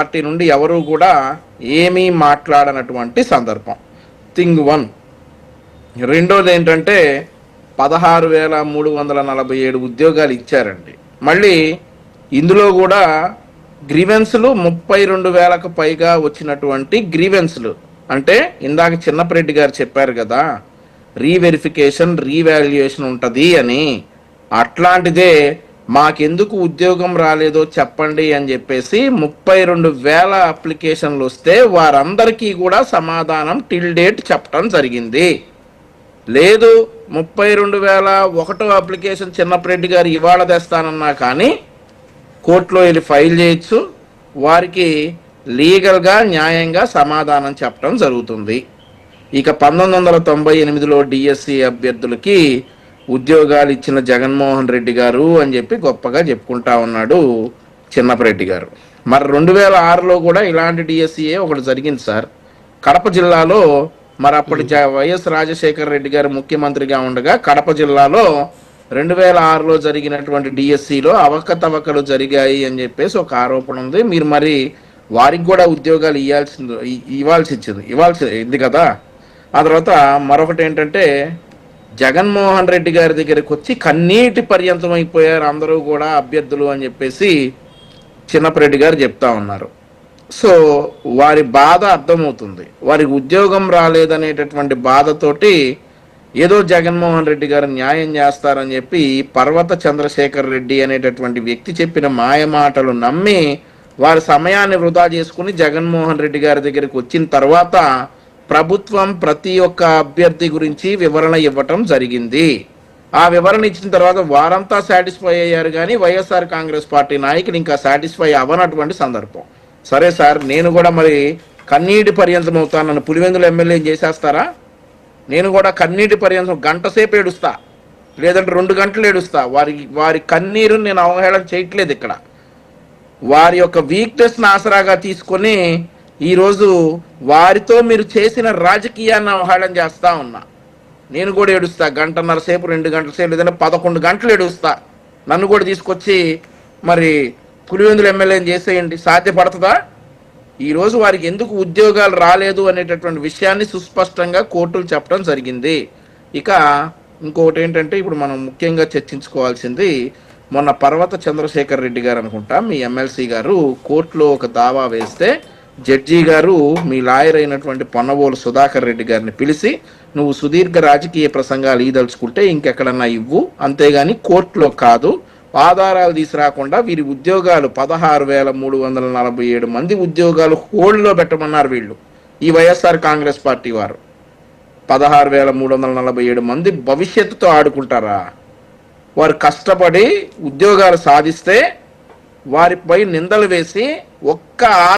Party నుండి ఎవరు కూడా ఏమీ మాట్లాడనటువంటి సందర్భం. థింగ్ 1. రెండోది ఏంటంటే 16,347 ఉద్యోగాలు ఇచ్చారండి. మళ్ళీ ఇందులో కూడా గ్రీవెన్స్లు 32,000కు పైగా వచ్చినటువంటి గ్రీవెన్స్లు. అంటే ఇందాక చిన్నపరెడ్డి గారు చెప్పారు కదా, రీవెరిఫికేషన్ రీవాల్యుయేషన్ ఉంటుంది అని. అట్లాంటిదే మాకెందుకు ఉద్యోగం రాలేదో చెప్పండి అని చెప్పేసి 32,000 అప్లికేషన్లు వస్తే వారందరికీ కూడా సమాధానం టిల్ డేట్ చెప్పడం జరిగింది. లేదు 32,001 అప్లికేషన్ చిన్నపరెడ్డి గారు ఇవాళ తెస్తానన్నా కానీ కోర్టులో వెళ్ళి ఫైల్ చేయొచ్చు, వారికి లీగల్గా న్యాయంగా సమాధానం చెప్పడం జరుగుతుంది. ఇక 1998లో డిఎస్సి అభ్యర్థులకి ఉద్యోగాలు ఇచ్చిన జగన్మోహన్ రెడ్డి గారు అని చెప్పి గొప్పగా చెప్పుకుంటా ఉన్నాడు చిన్నపరెడ్డి గారు. మరి 2006లో కూడా ఇలాంటి డిఎస్సిఏ ఒకటి జరిగింది సార్, కడప జిల్లాలో. మరి అప్పటి వైఎస్ రాజశేఖర రెడ్డి గారు ముఖ్యమంత్రిగా ఉండగా కడప జిల్లాలో 2006లో జరిగినటువంటి డిఎస్సిలో అవకతవకలు జరిగాయి అని చెప్పేసి ఒక ఆరోపణ ఉంది. మీరు మరి వారికి కూడా ఉద్యోగాలు ఇవ్వాల్సింది కదా. ఆ తర్వాత మరొకటి ఏంటంటే జగన్మోహన్ రెడ్డి గారి దగ్గరికి వచ్చి కన్నీటి పర్యంతం అయిపోయారు అందరూ కూడా అభ్యర్థులు అని చెప్పేసి చిన్నపరెడ్డి గారు చెప్తా ఉన్నారు. సో వారి బాధ అర్థమవుతుంది. వారికి ఉద్యోగం రాలేదనేటటువంటి బాధతోటి ఏదో జగన్మోహన్ రెడ్డి గారు న్యాయం చేస్తారని చెప్పి పర్వత చంద్రశేఖర్ రెడ్డి అనేటటువంటి వ్యక్తి చెప్పిన మాయమాటలు నమ్మి వారి సమయాన్ని వృధా చేసుకుని జగన్మోహన్ రెడ్డి గారి దగ్గరికి వచ్చిన తర్వాత ప్రభుత్వం ప్రతి ఒక్క అభ్యర్థి గురించి వివరణ ఇవ్వటం జరిగింది. ఆ వివరణ ఇచ్చిన తర్వాత వారంతా సాటిస్ఫై అయ్యారు, కానీ వైఎస్ఆర్ కాంగ్రెస్ పార్టీ నాయకులు ఇంకా సాటిస్ఫై అవ్వనటువంటి సందర్భం. సరే సార్, నేను కూడా మరి కన్నీటి పర్యంతం అవుతాను, నన్ను పులివెందుల ఎమ్మెల్యే చేసేస్తారా? నేను కూడా కన్నీటి పర్యంతం గంట సేపు ఏడుస్తా, లేదంటే 2 గంటలు ఏడుస్తా. వారి కన్నీరు నేను అవహేళన చేయట్లేదు. ఇక్కడ వారి యొక్క వీక్నెస్ని ఆసరాగా తీసుకొని ఈరోజు వారితో మీరు చేసిన రాజకీయాన్ని అవహేళన చేస్తా ఉన్నా. నేను కూడా ఏడుస్తా, గంటన్నర సేపు 2 గంటల సేపు లేదంటే 11 గంటలు ఏడుస్తా. నన్ను కూడా తీసుకొచ్చి మరి పులివెందుల ఎమ్మెల్యేని చేసేయండి. సాధ్యపడుతుందా? ఈరోజు వారికి ఎందుకు ఉద్యోగాలు రాలేదు అనేటటువంటి విషయాన్ని సుస్పష్టంగా కోర్టులు చెప్పడం జరిగింది. ఇక ఇంకొకటి ఏంటంటే ఇప్పుడు మనం ముఖ్యంగా చర్చించుకోవాల్సింది, మొన్న పర్వత చంద్రశేఖర్ రెడ్డి గారు అనుకుంటా మీ ఎమ్మెల్సీ గారు కోర్టులో ఒక దావా వేస్తే జడ్జి గారు మీ లాయర్ అయినటువంటి పొన్నవోలు సుధాకర్ రెడ్డి గారిని పిలిచి, నువ్వు సుదీర్ఘ రాజకీయ ప్రసంగాలు ఈదలుచుకుంటే ఇంకెక్కడన్నా ఇవ్వు, అంతేగాని కోర్టులో కాదు, ఆధారాలు తీసుకురాకుండా వీరి ఉద్యోగాలు 16,347 మంది ఉద్యోగాలు హోల్డ్లో పెట్టమన్నారు వీళ్ళు. ఈ వైఎస్ఆర్ కాంగ్రెస్ పార్టీ వారు 16,347 మంది భవిష్యత్తుతో ఆడుకుంటారా? వారు కష్టపడి ఉద్యోగాలు సాధిస్తే వారిపై నిందలు వేసి ఒక్క